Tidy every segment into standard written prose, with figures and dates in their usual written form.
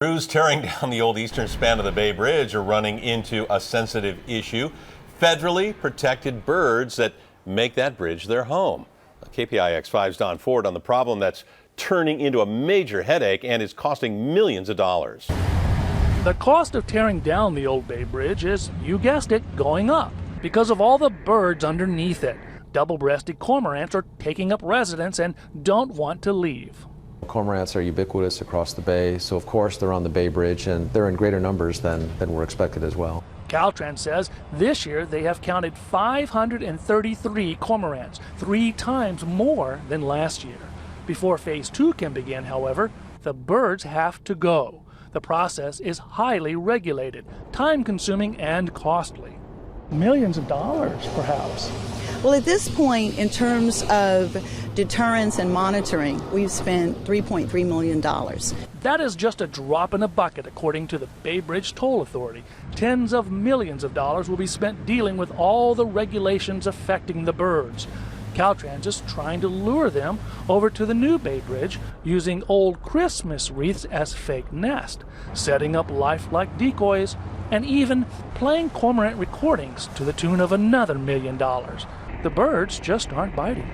Crews tearing down the old eastern span of the Bay Bridge are running into a sensitive issue: federally protected birds that make that bridge their home. KPIX5's Don Ford on the problem that's turning into a major headache and is costing millions of dollars. The cost of tearing down the old Bay Bridge is, you guessed it, going up because of all the birds underneath it. Double-breasted cormorants are taking up residence and don't want to leave. Cormorants are ubiquitous across the bay, so of course they're on the Bay Bridge, and they're in greater numbers than were expected as well. Caltrans says this year they have counted 533 cormorants, 3 times more than last year. Before phase 2 can begin, however, the birds have to go. The process is highly regulated, time-consuming, and costly. Millions of dollars, perhaps. Well, at this point, in terms of deterrence and monitoring, we've spent $3.3 million. That is just a drop in a bucket, according to the Bay Bridge Toll Authority. Tens of millions of dollars will be spent dealing with all the regulations affecting the birds. Caltrans is trying to lure them over to the new Bay Bridge using old Christmas wreaths as fake nests, setting up lifelike decoys, and even playing cormorant recordings to the tune of another $1 million. The birds just aren't biting.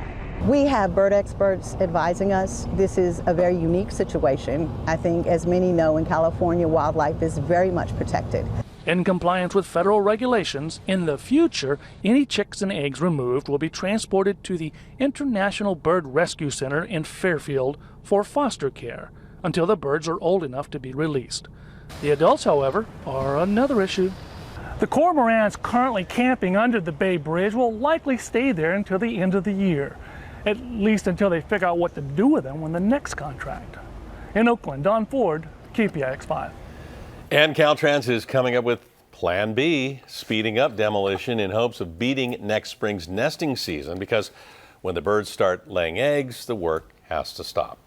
We have bird experts advising us. This is a very unique situation. I think, as many know, in California, wildlife is very much protected. In compliance with federal regulations, in the future, any chicks and eggs removed will be transported to the International Bird Rescue Center in Fairfield for foster care until the birds are old enough to be released. The adults, however, are another issue. The cormorants currently camping under the Bay Bridge will likely stay there until the end of the year, at least until they figure out what to do with them when the next contract. In Oakland, Don Ford, KPIX5. And Caltrans is coming up with Plan B, speeding up demolition in hopes of beating next spring's nesting season, because when the birds start laying eggs, the work has to stop.